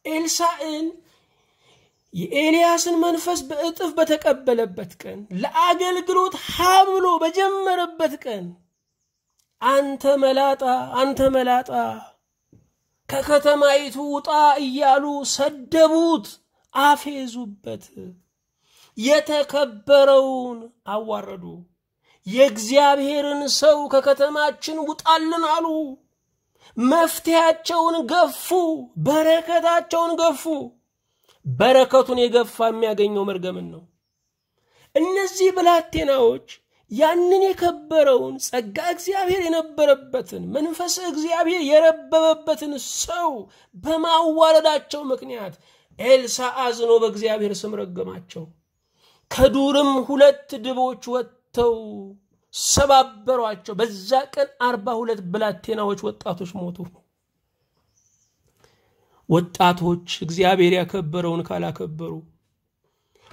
ኤልሳዕን የኤልያስን መንፈስ በእጥፍ በተቀበለበት ቀን፣ ለአገልግሎት ሀብሎ በጀመረበት ቀን አንተ መላጣ፣ አንተ መላጣ ከከተማይቱ ውጣ እያሉ ሰደቡት፣ አፌዙበት። የተከበረውን አዋረዱ። የእግዚአብሔርን ሰው ከከተማችን ውጣልን አሉ። መፍትያቸውን ገፉ፣ በረከታቸውን ገፉ። በረከቱን የገፋ የሚያገኘው መርገምን ነው። እነዚህ ብላቴናዎች ያንን የከበረውን ጸጋ እግዚአብሔር የነበረበትን መንፈስ እግዚአብሔር የረበበበትን ሰው በማዋረዳቸው ምክንያት ኤልሳዕ አዝኖ በእግዚአብሔር ስም ረገማቸው። ከዱርም 2 ድቦች ወጥተው ሰባበሯቸው። በዛ ቀን 42 ብላቴናዎች ወጣቶች ሞቱ። ወጣቶች እግዚአብሔር ያከበረውን ካላከበሩ፣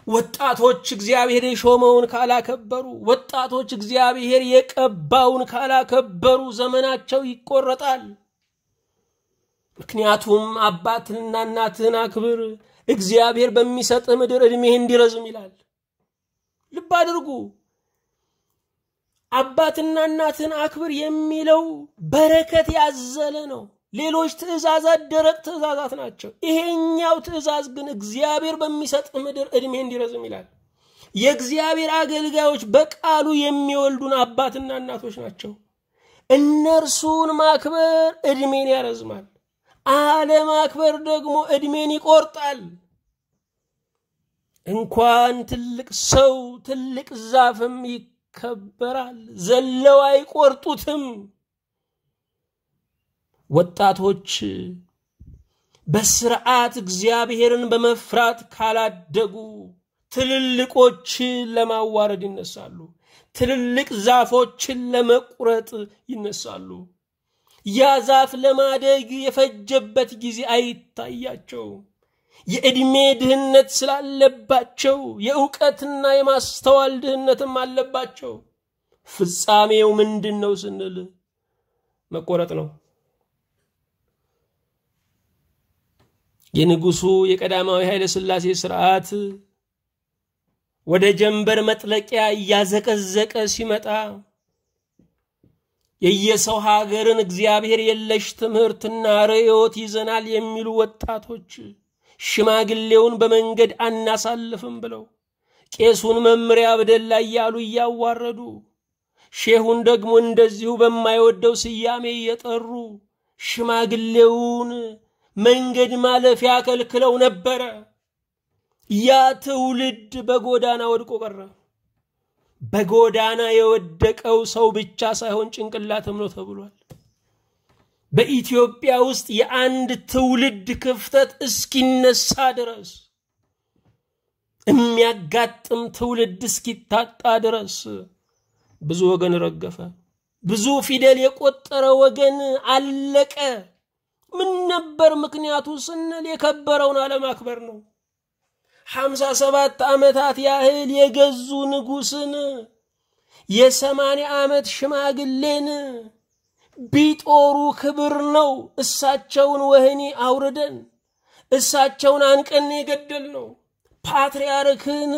ወጣቶች እግዚአብሔር የሾመውን ካላከበሩ፣ ወጣቶች እግዚአብሔር የቀባውን ካላከበሩ ዘመናቸው ይቆረጣል። ምክንያቱም አባትንና እናትህን አክብር፣ እግዚአብሔር በሚሰጥ ምድር እድሜህ እንዲረዝም ይላል። ልብ አድርጉ። አባትና እናትህን አክብር የሚለው በረከት ያዘለ ነው። ሌሎች ትእዛዛት ደረቅ ትእዛዛት ናቸው። ይሄኛው ትእዛዝ ግን እግዚአብሔር በሚሰጥ ምድር እድሜ እንዲረዝም ይላል። የእግዚአብሔር አገልጋዮች በቃሉ የሚወልዱን አባትና እናቶች ናቸው። እነርሱን ማክበር እድሜን ያረዝማል፣ አለማክበር ደግሞ እድሜን ይቆርጣል። እንኳን ትልቅ ሰው ትልቅ ዛፍም ይከበራል፣ ዘለው አይቆርጡትም። ወጣቶች በስርዓት እግዚአብሔርን በመፍራት ካላደጉ ትልልቆችን ለማዋረድ ይነሳሉ። ትልልቅ ዛፎችን ለመቁረጥ ይነሳሉ። ያ ዛፍ ለማደግ የፈጀበት ጊዜ አይታያቸው። የእድሜ ድህነት ስላለባቸው የእውቀትና የማስተዋል ድህነትም አለባቸው። ፍጻሜው ምንድነው ስንል መቆረጥ ነው። የንጉሱ የቀዳማዊ ኃይለ ሥላሴ ሥርዓት ወደ ጀንበር መጥለቂያ ያዘቀዘቀ ሲመጣ የየሰው ሀገርን እግዚአብሔር የለሽ ትምህርትና ርዕዮት ይዘናል የሚሉ ወጣቶች ሽማግሌውን በመንገድ አናሳልፍም ብለው ቄሱን መምሪያ በደላ ያሉ ያዋረዱ ሼሁን ደግሞ እንደዚሁ በማይወደው ስያሜ እየጠሩ ሽማግሌውን መንገድ ማለፊያ ከልክለው ነበር። ያ ትውልድ በጎዳና ወድቆ ቀረ። በጎዳና የወደቀው ሰው ብቻ ሳይሆን ጭንቅላትም ነው ተብሏል። በኢትዮጵያ ውስጥ የአንድ ትውልድ ክፍተት እስኪነሳ ድረስ የሚያጋጥም ትውልድ እስኪታጣ ድረስ ብዙ ወገን ረገፈ። ብዙ ፊደል የቆጠረ ወገን አለቀ። ምን ነበር ምክንያቱ ስንል የከበረውን አለማክበር ነው። 57 ዓመታት ያህል የገዙ ንጉስን የ80 ዓመት ሽማግሌን ቢጦሩ ክብር ነው። እሳቸውን ወህኒ አውርደን እሳቸውን አንቀን የገደል ነው። ፓትርያርክን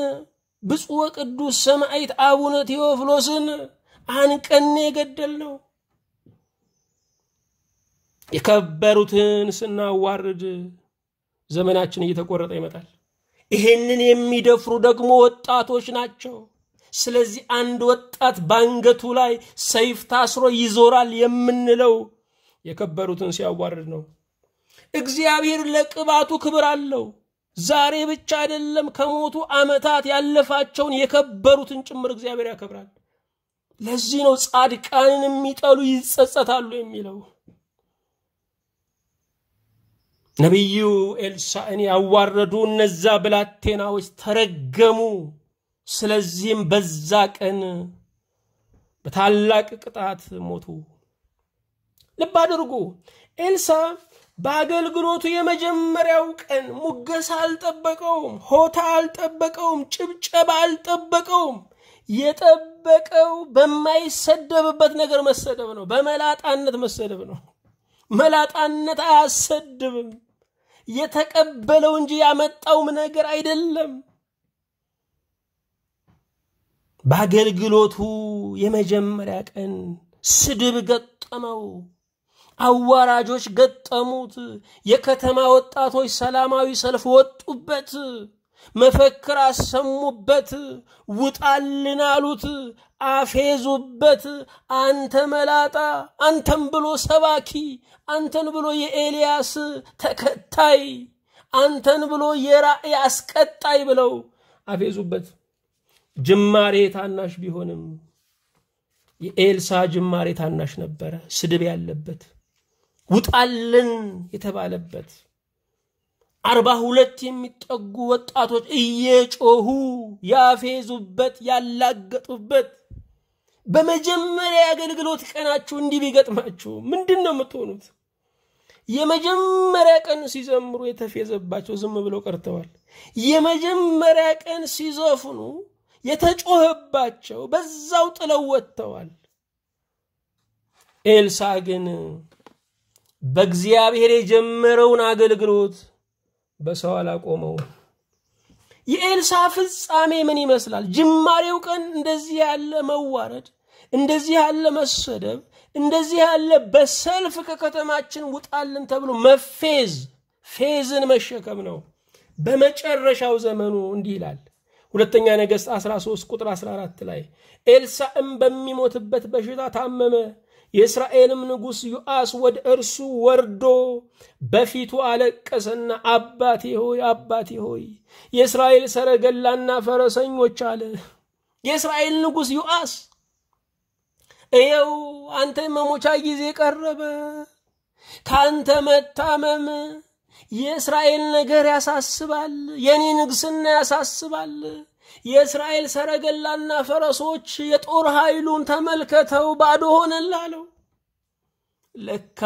ብፁዕ ቅዱስ ሰማዕት አቡነ ቴዎፍሎስን አንቀን የገደል ነው። የከበሩትን ስናዋርድ ዘመናችን እየተቆረጠ ይመጣል። ይሄንን የሚደፍሩ ደግሞ ወጣቶች ናቸው። ስለዚህ አንድ ወጣት ባንገቱ ላይ ሰይፍ ታስሮ ይዞራል የምንለው የከበሩትን ሲያዋርድ ነው። እግዚአብሔር ለቅባቱ ክብር አለው። ዛሬ ብቻ አይደለም ከሞቱ ዓመታት ያለፋቸውን የከበሩትን ጭምር እግዚአብሔር ያከብራል። ለዚህ ነው ጻድቃንን የሚጠሉ ይጸጸታሉ የሚለው። ነብዩ ኤልሳዕን ያዋረዱ እነዛ ብላቴናዎች ተረገሙ። ስለዚህም በዛ ቀን በታላቅ ቅጣት ሞቱ። ልብ አድርጉ። ኤልሳዕ በአገልግሎቱ የመጀመሪያው ቀን ሙገሳ አልጠበቀውም፣ ሆታ አልጠበቀውም፣ ጭብጨባ አልጠበቀውም። የጠበቀው በማይሰደብበት ነገር መሰደብ ነው። በመላጣነት መሰደብ ነው። መላጣነት አያሰድብም። የተቀበለው እንጂ ያመጣውም ነገር አይደለም። በአገልግሎቱ የመጀመሪያ ቀን ስድብ ገጠመው። አዋራጆች ገጠሙት። የከተማ ወጣቶች ሰላማዊ ሰልፍ ወጡበት፣ መፈክር አሰሙበት፣ ውጣልን አሉት፣ አፌዙበት። አንተ መላጣ፣ አንተም ብሎ ሰባኪ፣ አንተን ብሎ የኤልያስ ተከታይ፣ አንተን ብሎ የራእይ አስቀጣይ ብለው አፌዙበት። ጅማሬ ታናሽ ቢሆንም የኤልሳዕ ጅማሬ ታናሽ ነበረ። ስድብ ያለበት፣ ውጣልን የተባለበት 42 የሚጠጉ ወጣቶች እየጮሁ ያፌዙበት ያላገጡበት። በመጀመሪያ አገልግሎት ቀናችሁ እንዲህ ቢገጥማችሁ ምንድነው የምትሆኑት? የመጀመሪያ ቀን ሲዘምሩ የተፌዘባቸው ዝም ብለው ቀርተዋል። የመጀመሪያ ቀን ሲዘፍኑ የተጮህባቸው በዛው ጥለው ወጥተዋል። ኤልሳዕ ግን በእግዚአብሔር የጀመረውን አገልግሎት በሰው አላቆመው። የኤልሳዕ ፍጻሜ ምን ይመስላል? ጅማሬው ቀን እንደዚህ ያለ መዋረድ፣ እንደዚህ ያለ መሰደብ፣ እንደዚህ ያለ በሰልፍ ከከተማችን ውጣልን ተብሎ መፌዝ፣ ፌዝን መሸከም ነው። በመጨረሻው ዘመኑ እንዲህ ይላል። ሁለተኛ ነገሥት 13 ቁጥር 14 ላይ ኤልሳዕም በሚሞትበት በሽታ ታመመ። የእስራኤልም ንጉስ ዮአስ ወደ እርሱ ወርዶ በፊቱ አለቀሰና አባቴ ሆይ አባቴ ሆይ የእስራኤል ሰረገላና ፈረሰኞች አለ። የእስራኤል ንጉስ ዮአስ እየው አንተ መሞቻ ጊዜ ቀረበ፣ ካንተ መታመም የእስራኤል ነገር ያሳስባል፣ የኔ ንግስና ያሳስባል። የእስራኤል ሰረገላና ፈረሶች የጦር ኃይሉን ተመልከተው ባዶ ሆነላለው። ለካ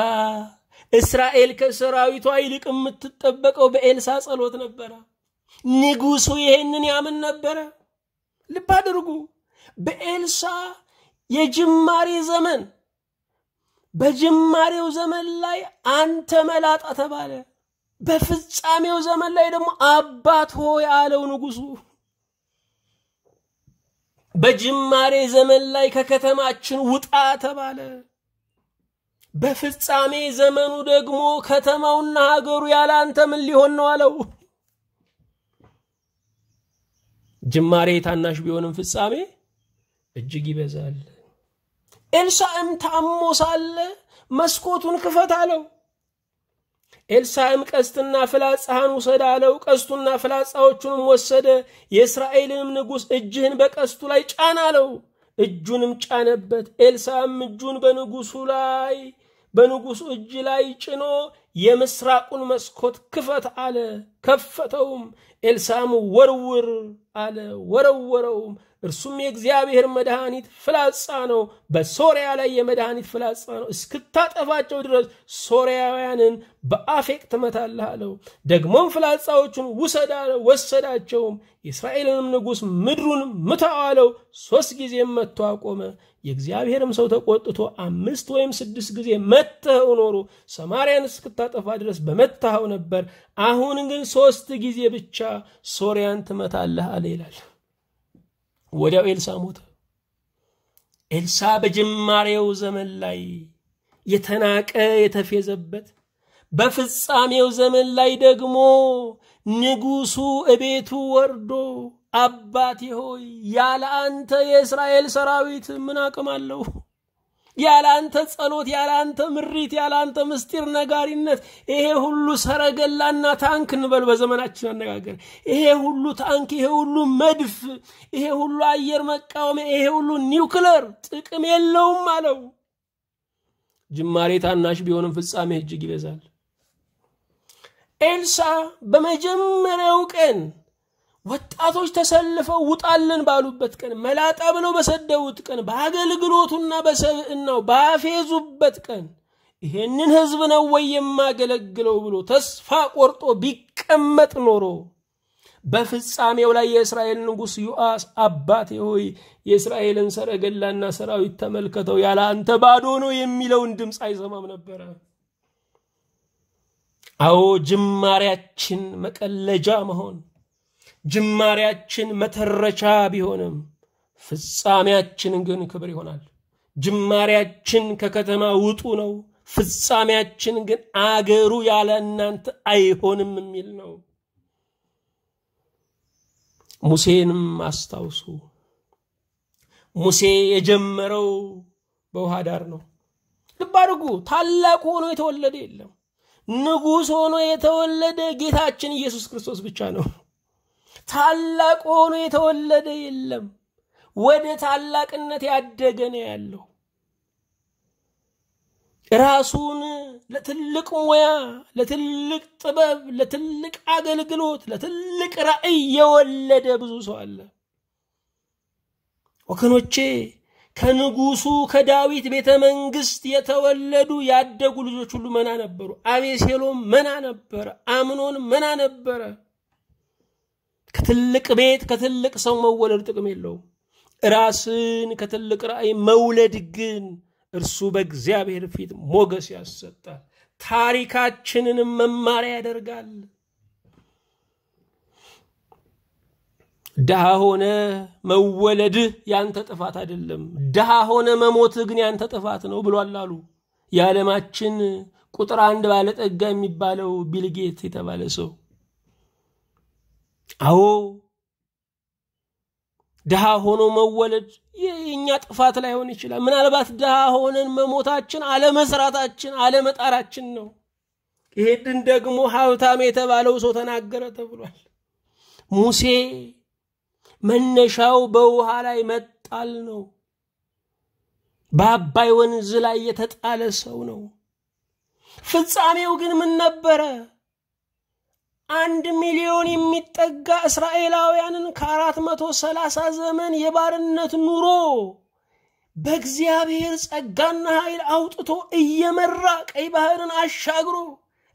እስራኤል ከሰራዊቷ ይልቅ የምትጠበቀው በኤልሳ ጸሎት ነበር። ንጉሱ ይሄንን ያምን ነበር። ልብ አድርጉ። በኤልሳ የጅማሬ ዘመን በጅማሬው ዘመን ላይ አንተ መላጣ ተባለ። በፍጻሜው ዘመን ላይ ደግሞ አባት ሆይ አለው ንጉሱ። በጅማሬ ዘመን ላይ ከከተማችን ውጣ ተባለ። በፍጻሜ ዘመኑ ደግሞ ከተማውና ሀገሩ ያለ አንተ ምን ሊሆን ነው አለው። ጅማሬ ታናሽ ቢሆንም ፍጻሜ እጅግ ይበዛል። ኤልሳዕም ታሞ ሳለ መስኮቱን ክፈት አለው። ኤልሳዕም ቀስትና ፍላጻህን ውሰድ አለው። ቀስቱና ፍላጻዎቹንም ወሰደ። የእስራኤልንም ንጉስ እጅህን በቀስቱ ላይ ጫን አለው። እጁንም ጫነበት። ኤልሳዕም እጁን በንጉሱ እጅ ላይ ጭኖ የምስራቁን መስኮት ክፈት አለ። ከፈተውም። ኤልሳዕም ወርውር አለ። ወረወረውም። እርሱም የእግዚአብሔር መድኃኒት ፍላጻ ነው፣ በሶርያ ላይ የመድኃኒት ፍላጻ ነው፣ እስክታጠፋቸው ድረስ ሶርያውያንን በአፌቅ ትመታለህ አለው። ደግሞም ፍላጻዎቹን ውሰድ አለው። ወሰዳቸውም። የእስራኤልንም ንጉስ ምድሩን ምታው አለው። 3 ጊዜም መጥቶ አቆመ። የእግዚአብሔርም ሰው ተቆጥቶ 5 ወይም 6 ጊዜ መተው ኖሮ ሰማርያን እስክታጠፋ ድረስ በመታው ነበር። አሁን ግን 3 ጊዜ ብቻ ሶርያን ትመታለህ አለ ይላል። ወዲያው ኤልሳዕ ሞተ። ኤልሳዕ በጅማሬው ዘመን ላይ የተናቀ የተፌዘበት፣ በፍጻሜው ዘመን ላይ ደግሞ ንጉሱ እቤቱ ወርዶ አባቴ ሆይ ያለ አንተ የእስራኤል ሰራዊት ምን አቅም አለው? ያለ አንተ ጸሎት፣ ያለ አንተ ምሪት፣ ያለ አንተ ምስጢር ነጋሪነት ይሄ ሁሉ ሰረገላና ታንክ እንበል በዘመናችን አነጋገር፣ ይሄ ሁሉ ታንክ፣ ይሄ ሁሉ መድፍ፣ ይሄ ሁሉ አየር መቃወሚያ፣ ይሄ ሁሉ ኒውክሌር ጥቅም የለውም አለው። ጅማሬ ታናሽ ቢሆንም ፍጻሜ እጅግ ይበዛል። ኤልሳዕ በመጀመሪያው ቀን ወጣቶች ተሰልፈው ውጣልን ባሉበት ቀን፣ መላጣ ብለው በሰደውት ቀን፣ በአገልግሎቱና በሰብዕናው ባፌዙበት ቀን ይሄንን ህዝብ ነው ወይ የማገለግለው ብሎ ተስፋ ቆርጦ ቢቀመጥ ኖሮ በፍጻሜው ላይ የእስራኤል ንጉስ ዮአስ አባቴ ሆይ የእስራኤልን ሰረገላና ሰራዊት ተመልከተው ያለ አንተ ባዶ ነው የሚለውን ድምጽ አይሰማም ነበር። አዎ ጅማሬያችን መቀለጃ መሆን፣ ጅማሬያችን መተረቻ ቢሆንም ፍጻሜያችን ግን ክብር ይሆናል። ጅማሬያችን ከከተማ ውጡ ነው፣ ፍጻሜያችን ግን አገሩ ያለ እናንተ አይሆንም የሚል ነው። ሙሴንም አስታውሱ። ሙሴ የጀመረው በውሃ ዳር ነው። ልብ አድርጉ። ታላቅ ሆኖ የተወለደ የለም። ንጉስ ሆኖ የተወለደ ጌታችን ኢየሱስ ክርስቶስ ብቻ ነው። ታላቅ ሆኖ የተወለደ የለም። ወደ ታላቅነት ያደገ ነው ያለው። ራሱን ለትልቅ ሙያ፣ ለትልቅ ጥበብ፣ ለትልቅ አገልግሎት፣ ለትልቅ ራእይ የወለደ ብዙ ሰው አለ። ወገኖቼ ከንጉሱ ከዳዊት ቤተ መንግስት የተወለዱ ያደጉ ልጆች ሁሉ መና ነበሩ። አቤሴሎም መና ነበረ። አምኖን መና ነበረ። ከትልቅ ቤት ከትልቅ ሰው መወለድ ጥቅም የለውም። ራስን ከትልቅ ራእይ መውለድ ግን እርሱ በእግዚአብሔር ፊት ሞገስ ያሰጣል፣ ታሪካችንን መማሪያ ያደርጋል። ደሃ ሆነ መወለድ ያንተ ጥፋት አይደለም፣ ደሃ ሆነ መሞት ግን ያንተ ጥፋት ነው ብሏል አሉ የዓለማችን ቁጥር 1 ባለጠጋ የሚባለው ቢል ጌት የተባለ ሰው። አዎ ደሃ ሆኖ መወለድ የኛ ጥፋት ላይሆን ይችላል። ምናልባት ደሃ ሆነን መሞታችን አለመስራታችን አለመጣራችን ነው። ይሄን ደግሞ ሀብታም የተባለው ሰው ተናገረ ተብሏል። ሙሴ መነሻው በውሃ ላይ መጣል ነው። በአባይ ወንዝ ላይ የተጣለ ሰው ነው። ፍጻሜው ግን ምን ነበረ? 1 ሚሊዮን የሚጠጋ እስራኤላውያንን ከ430 ዘመን የባርነት ኑሮ በእግዚአብሔር ጸጋና ኃይል አውጥቶ እየመራ ቀይ ባህርን አሻግሮ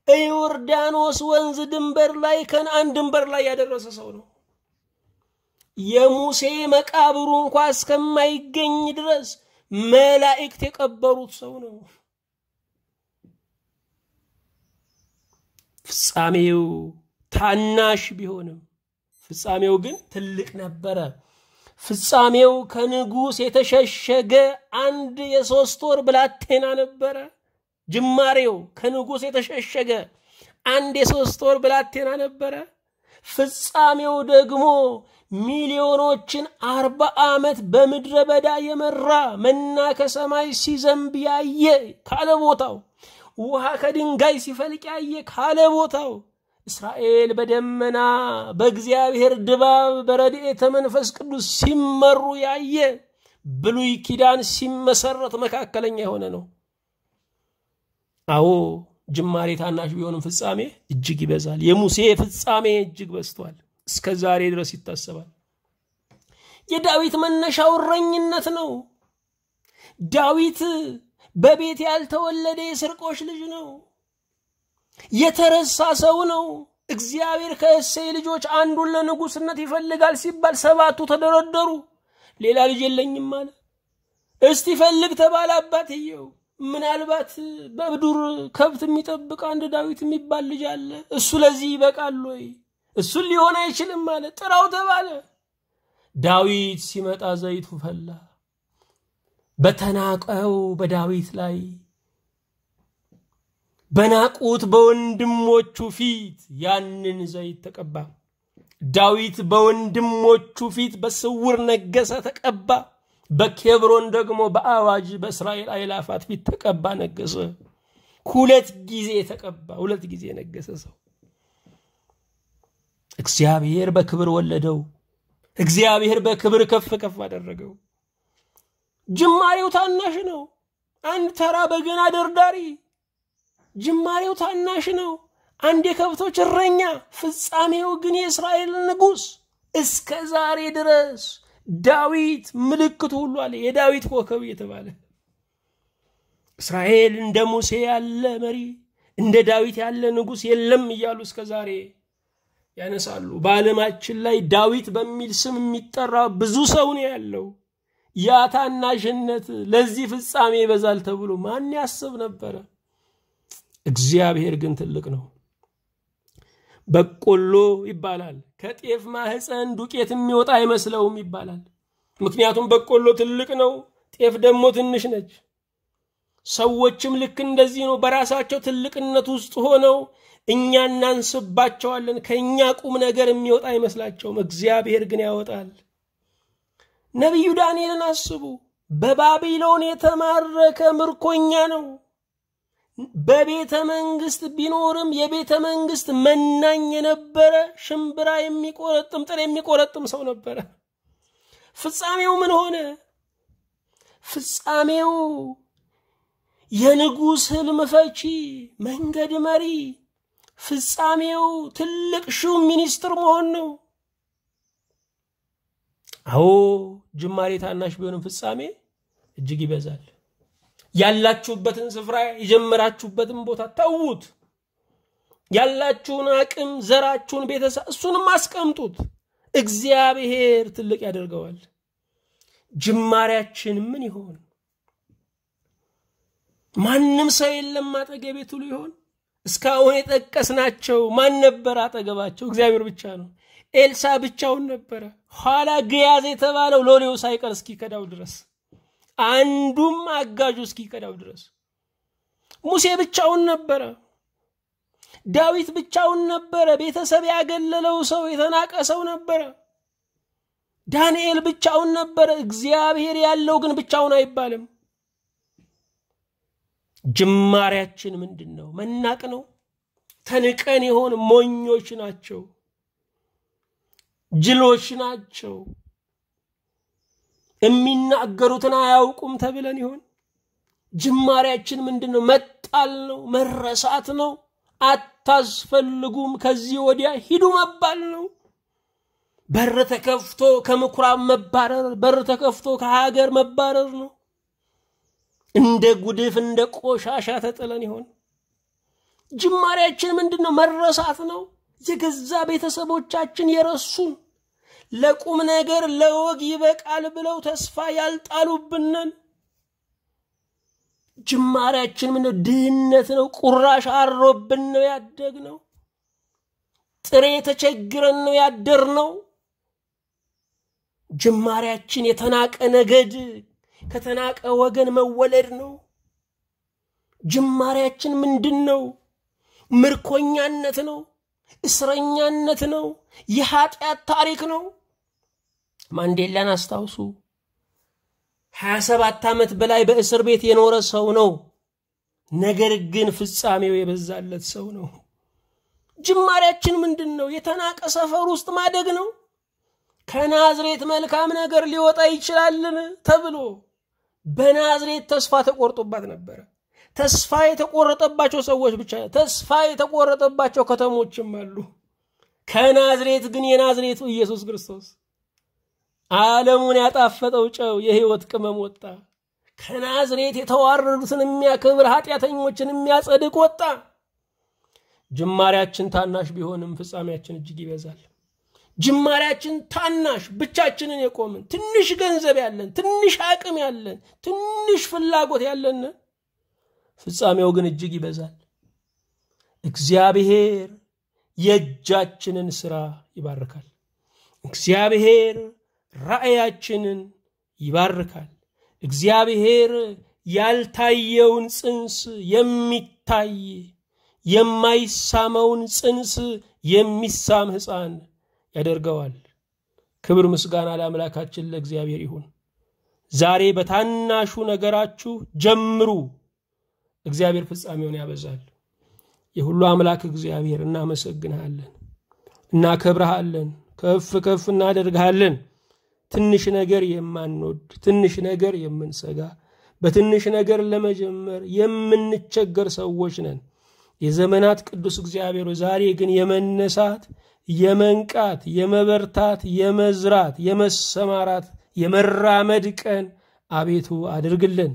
ዮርዳኖስ ወንዝ ድንበር ላይ ከነዓን ድንበር ላይ ያደረሰ ሰው ነው። የሙሴ መቃብሩ እንኳን እስከማይገኝ ድረስ መላእክት የቀበሩት ሰው ነው። ፍጻሜው ታናሽ ቢሆንም ፍጻሜው ግን ትልቅ ነበረ። ፍጻሜው ከንጉስ የተሸሸገ አንድ የ3 ወር ብላቴና ነበረ። ጅማሬው ከንጉስ የተሸሸገ አንድ የ3 ወር ብላቴና ነበረ። ፍጻሜው ደግሞ ሚሊዮኖችን 40 ዓመት በምድረ በዳ የመራ መና ከሰማይ ሲዘንብ ያየ ካለ ቦታው ውሃ ከድንጋይ ሲፈልቅ ያየ ካለ ቦታው እስራኤል በደመና በእግዚአብሔር ድባብ በረድኤተ መንፈስ ቅዱስ ሲመሩ ያየ ብሉይ ኪዳን ሲመሰረት መካከለኛ የሆነ ነው። አዎ ጅማሬ ታናሽ ቢሆንም ፍጻሜ እጅግ ይበዛል። የሙሴ ፍጻሜ እጅግ በዝቷል፣ እስከ ዛሬ ድረስ ይታሰባል። የዳዊት መነሻው እረኝነት ነው። ዳዊት በቤት ያልተወለደ የስርቆሽ ልጅ ነው። የተረሳ ሰው ነው። እግዚአብሔር ከእሴይ ልጆች አንዱን ለንጉስነት ይፈልጋል ሲባል 7ቱ ተደረደሩ። ሌላ ልጅ የለኝም አለ። እስቲ ፈልግ ተባለ አባትየው። ምናልባት በዱር ከብት የሚጠብቅ አንድ ዳዊት የሚባል ልጅ አለ፣ እሱ ለዚህ ይበቃል ወይ? እሱ ሊሆን አይችልም አለ። ጥራው ተባለ። ዳዊት ሲመጣ ዘይቱ ፈላ። በተናቀው በዳዊት ላይ በናቁት በወንድሞቹ ፊት ያንን ዘይት ተቀባ። ዳዊት በወንድሞቹ ፊት በስውር ነገሰ፣ ተቀባ። በኬብሮን ደግሞ በአዋጅ በእስራኤል አእላፋት ፊት ተቀባ፣ ነገሰ። 2 ጊዜ ተቀባ፣ 2 ጊዜ ነገሰ ሰው። እግዚአብሔር በክብር ወለደው። እግዚአብሔር በክብር ከፍ ከፍ አደረገው። ጅማሬው ታናሽ ነው። አንድ ተራ በገና ደርዳሪ። ጅማሬው ታናሽ ነው። አንድ የከብቶች እረኛ። ፍጻሜው ግን የእስራኤል ንጉስ። እስከ ዛሬ ድረስ ዳዊት ምልክቱ ሁሉ አለ፣ የዳዊት ኮከብ የተባለ። እስራኤል እንደ ሙሴ ያለ መሪ እንደ ዳዊት ያለ ንጉስ የለም እያሉ እስከ ዛሬ ያነሳሉ። በዓለማችን ላይ ዳዊት በሚል ስም የሚጠራ ብዙ ሰው ነው ያለው። ያ ታናሽነት ለዚህ ፍጻሜ ይበዛል ተብሎ ማን ያስብ ነበር? እግዚአብሔር ግን ትልቅ ነው። በቆሎ ይባላል ከጤፍ ማህፀን ዱቄት የሚወጣ አይመስለውም ይባላል። ምክንያቱም በቆሎ ትልቅ ነው፣ ጤፍ ደግሞ ትንሽ ነች። ሰዎችም ልክ እንደዚህ ነው። በራሳቸው ትልቅነት ውስጥ ሆነው እኛ እናንስባቸዋለን። ከኛ ቁም ነገር የሚወጣ አይመስላቸውም። እግዚአብሔር ግን ያወጣል። ነብዩ ዳንኤልን አስቡ። በባቢሎን የተማረከ ምርኮኛ ነው። በቤተ መንግስት ቢኖርም የቤተ መንግስት መናኝ የነበረ ሽምብራ የሚቆረጥም ጥሬ የሚቆረጥም ሰው ነበረ። ፍጻሜው ምን ሆነ? ፍጻሜው የንጉስ ህልም ፈቺ፣ መንገድ መሪ፣ ፍጻሜው ትልቅ ሹም ሚኒስትር መሆን ነው። አዎ ጅማሬ ታናሽ ቢሆንም ፍጻሜ እጅግ ይበዛል። ያላችሁበትን ስፍራ የጀመራችሁበትን ቦታ ተውት። ያላችሁን አቅም ዘራችሁን ቤተሰብ እሱንም አስቀምጡት። እግዚአብሔር ትልቅ ያደርገዋል። ጅማሬያችን ምን ይሆን? ማንም ሰው የለም አጠገቤ ትሉ ይሆን? እስካሁን የጠቀስናቸው ማን ነበር አጠገባቸው? እግዚአብሔር ብቻ ነው። ኤልሳ ብቻውን ነበረ። ኋላ ግያዝ የተባለው ሎሌው ሳይቀር እስኪከዳው ድረስ፣ አንዱም አጋጁ እስኪከዳው ድረስ። ሙሴ ብቻውን ነበረ። ዳዊት ብቻውን ነበረ። ቤተሰብ ያገለለው ሰው የተናቀ ሰው ነበረ። ዳንኤል ብቻውን ነበረ። እግዚአብሔር ያለው ግን ብቻውን አይባልም። ጅማሬያችን ምንድነው? መናቅ ነው? ተንቀን ይሆን? ሞኞች ናቸው፣ ጅሎች ናቸው፣ የሚናገሩትን አያውቁም ተብለን ይሆን? ጅማሬያችን ምንድነው? መጣል ነው፣ መረሳት ነው፣ አታስፈልጉም ከዚህ ወዲያ ሂዱ መባል ነው። በር ተከፍቶ ከምኩራብ መባረር፣ በር ተከፍቶ ከሀገር መባረር ነው። እንደ ጉድፍ እንደ ቆሻሻ ተጥለን ይሆን? ጅማሬያችን ምንድነው? መረሳት ነው። የገዛ ቤተሰቦቻችን የረሱን ለቁም ነገር ለወግ ይበቃል ብለው ተስፋ ያልጣሉብንን ጅማሬያችን ምንድነው? ድህነት ነው። ቁራሽ አሮብን ነው ያደግነው። ጥሬ ተቸግረን ነው ያደርነው። ጅማሬያችን የተናቀ ነገድ ከተናቀ ወገን መወለድ ነው። ጅማሬያችን ምንድነው? ምርኮኛነት ነው፣ እስረኛነት ነው፣ የኃጢአት ታሪክ ነው። ማንዴላን አስታውሱ። 27 ዓመት በላይ በእስር ቤት የኖረ ሰው ነው። ነገር ግን ፍጻሜው የበዛለት ሰው ነው። ጅማሬያችን ምንድነው? የተናቀ ሰፈር ውስጥ ማደግ ነው። ከናዝሬት መልካም ነገር ሊወጣ ይችላልን ተብሎ በናዝሬት ተስፋ ተቆርጦባት ነበር። ተስፋ የተቆረጠባቸው ሰዎች ብቻ ተስፋ የተቆረጠባቸው ከተሞችም አሉ። ከናዝሬት ግን የናዝሬቱ ኢየሱስ ክርስቶስ ዓለሙን ያጣፈጠው ጨው የሕይወት ቅመም ወጣ። ከናዝሬት የተዋረዱትን የሚያከብር ኃጢአተኞችን የሚያጸድቅ ወጣ። ጅማሬያችን ታናሽ ቢሆንም ፍጻሜያችን እጅግ ይበዛል። ጅማሬያችን ታናሽ ብቻችንን የቆምን ትንሽ ገንዘብ ያለን ትንሽ አቅም ያለን ትንሽ ፍላጎት ያለን ፍጻሜው ግን እጅግ ይበዛል። እግዚአብሔር የእጃችንን ሥራ ይባርካል። እግዚአብሔር ራእያችንን ይባርካል። እግዚአብሔር ያልታየውን ጽንስ የሚታይ የማይሳመውን ጽንስ የሚሳም ሕፃን ያደርገዋል። ክብር ምስጋና ለአምላካችን ለእግዚአብሔር ይሁን። ዛሬ በታናሹ ነገራችሁ ጀምሩ። እግዚአብሔር ፍጻሜውን ያበዛል። የሁሉ አምላክ እግዚአብሔር እናመሰግንሃለን፣ እናከብርሃለን፣ ከፍ ከፍ እናደርግሃለን። ትንሽ ነገር የማንወድ ትንሽ ነገር የምንሰጋ በትንሽ ነገር ለመጀመር የምንቸገር ሰዎች ነን። የዘመናት ቅዱስ እግዚአብሔር ዛሬ ግን የመነሳት የመንቃት የመበርታት የመዝራት የመሰማራት የመራመድ ቀን አቤቱ አድርግልን።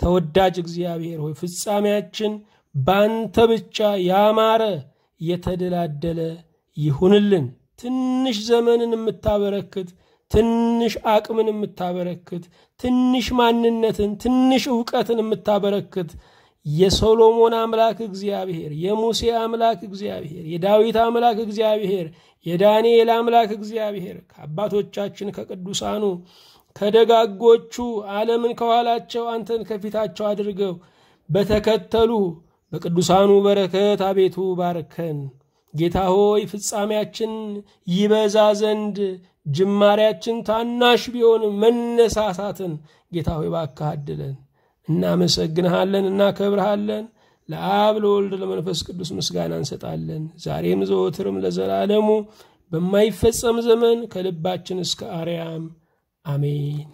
ተወዳጅ እግዚአብሔር ሆይ ፍጻሜያችን ባንተ ብቻ ያማረ የተደላደለ ይሁንልን። ትንሽ ዘመንን የምታበረክት ትንሽ አቅምን የምታበረክት ትንሽ ማንነትን ትንሽ ዕውቀትን የምታበረክት የሶሎሞን አምላክ እግዚአብሔር የሙሴ አምላክ እግዚአብሔር የዳዊት አምላክ እግዚአብሔር የዳንኤል አምላክ እግዚአብሔር ከአባቶቻችን ከቅዱሳኑ ከደጋጎቹ ዓለምን ከኋላቸው አንተን ከፊታቸው አድርገው በተከተሉ በቅዱሳኑ በረከት አቤቱ ባርከን። ጌታ ሆይ ፍጻሜያችን ይበዛ ዘንድ ጅማሬያችን ታናሽ ቢሆን መነሳሳትን ጌታ ሆይ ባካድለን። እናመሰግንሃለን፣ እናከብርሃለን። ለአብ ለወልድ ለመንፈስ ቅዱስ ምስጋና እንሰጣለን ዛሬም ዘወትርም ለዘላለሙ በማይፈጸም ዘመን ከልባችን እስከ አርያም አሜን።